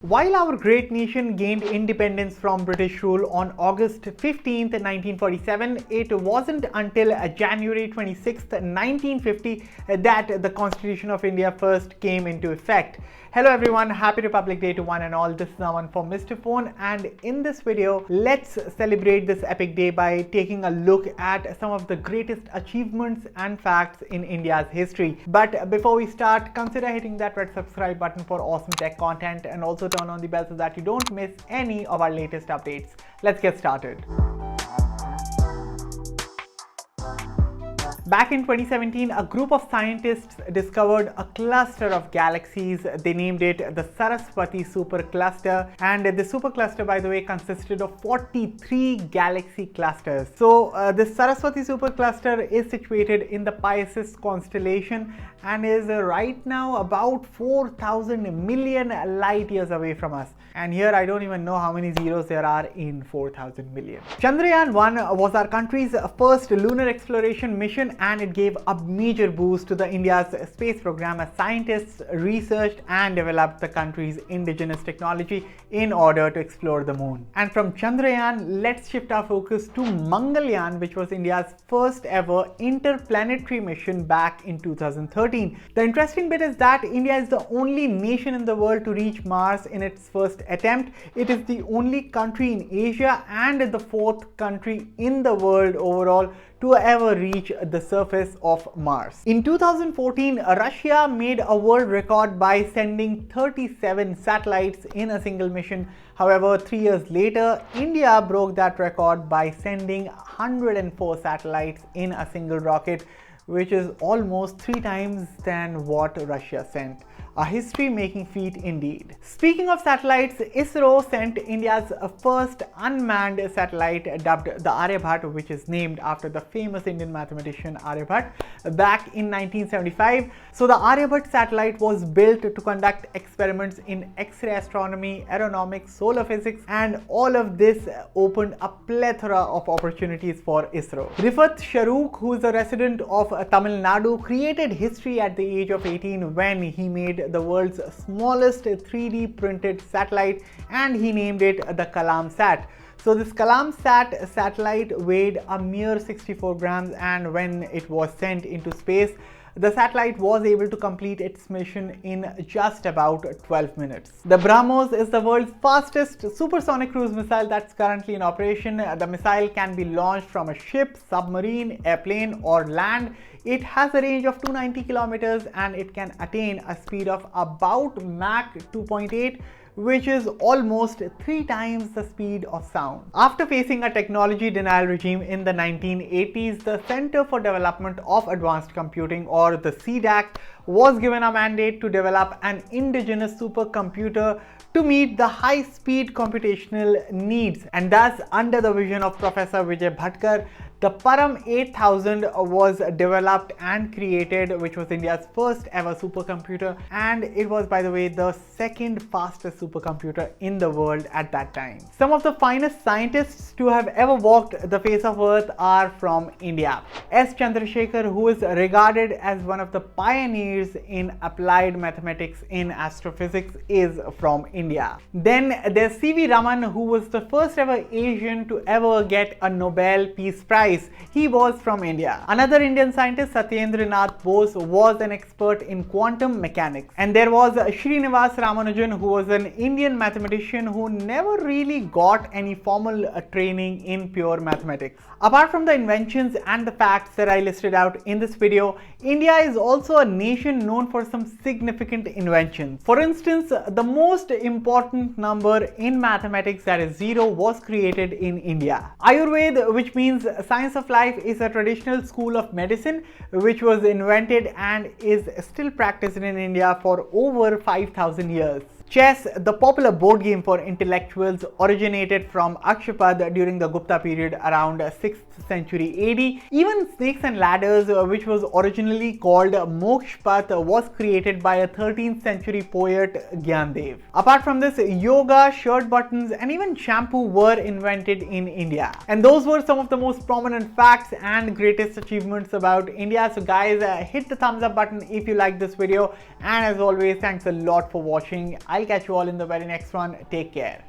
While our great nation gained independence from British rule on August 15th, 1947, it wasn't until January 26th, 1950 that the Constitution of India first came into effect. Hello everyone, happy Republic Day to one and all. This is Aman from Mr. Phone, and in this video, let's celebrate this epic day by taking a look at some of the greatest achievements and facts in India's history. But before we start, consider hitting that red subscribe button for awesome tech content, and also turn on the bell so that you don't miss any of our latest updates. Let's get started. Back in 2017, a group of scientists discovered a cluster of galaxies. They named it the Saraswati supercluster, and the supercluster, by the way, consisted of 43 galaxy clusters. So this Saraswati supercluster is situated in the Pisces constellation and is right now about 4,000 million light years away from us. And here I don't even know how many zeros there are in 4,000 million. Chandrayaan-1 was our country's first lunar exploration mission, and it gave a major boost to the India's space program as scientists researched and developed the country's indigenous technology in order to explore the moon. And from Chandrayaan, let's shift our focus to Mangalyaan, which was India's first ever interplanetary mission back in 2013. The interesting bit is that India is the only nation in the world to reach Mars in its first attempt. It is the only country in Asia and the fourth country in the world overall to ever reach the surface of Mars. In 2014, Russia made a world record by sending 37 satellites in a single mission. However, 3 years later, India broke that record by sending 104 satellites in a single rocket, which is almost 3 times than what Russia sent. A history-making feat indeed. Speaking of satellites, ISRO sent India's first unmanned satellite dubbed the Aryabhat, which is named after the famous Indian mathematician Aryabhat, back in 1975. So the Aryabhat satellite was built to conduct experiments in X-ray astronomy, aeronautics, solar physics, and all of this opened a plethora of opportunities for ISRO. Rifat Sharook, who is a resident of Tamil Nadu, created history at the age of 18 when he made the world's smallest 3D printed satellite, and he named it the Kalam Sat. So this Kalam Sat satellite weighed a mere 64 grams, and when it was sent into space, the satellite was able to complete its mission in just about 12 minutes. The BrahMos is the world's fastest supersonic cruise missile that's currently in operation. The missile can be launched from a ship, submarine, airplane, or land. It has a range of 290 kilometers and it can attain a speed of about Mach 2.8, which is almost 3 times the speed of sound. After facing a technology denial regime in the 1980s, the Center for Development of Advanced Computing, or the CDAC, was given a mandate to develop an indigenous supercomputer to meet the high-speed computational needs. And thus, under the vision of Professor Vijay Bhatkar, the Param 8000 was developed and created, which was India's first ever supercomputer, and it was, by the way, the second fastest supercomputer in the world at that time. Some of the finest scientists to have ever walked the face of Earth are from India. S. Chandrasekhar, who is regarded as one of the pioneers in applied mathematics in astrophysics, is from India. Then there's C.V. Raman, who was the first ever Asian to ever get a Nobel Peace Prize. He was from India. Another Indian scientist, Satyendra Nath Bose, was an expert in quantum mechanics. And there was Srinivas Ramanujan, who was an Indian mathematician who never really got any formal training in pure mathematics. Apart from the inventions and the facts that I listed out in this video, India is also a nation known for some significant inventions. For instance, the most important number in mathematics, that is 0, was created in India. Ayurveda, which means science of life, is a traditional school of medicine which was invented and is still practiced in India for over 5,000 years. Chess, the popular board game for intellectuals, originated from Akshapad during the Gupta period around 6th century AD. Even Snakes and Ladders, which was originally called Mokshpat, was created by a 13th century poet, Gyandev. Apart from this, yoga, shirt buttons, and even shampoo were invented in India. And those were some of the most prominent facts and greatest achievements about India. So guys, hit the thumbs up button if you like this video, and as always, thanks a lot for watching. I'll I'll catch you all in the very next one. Take care.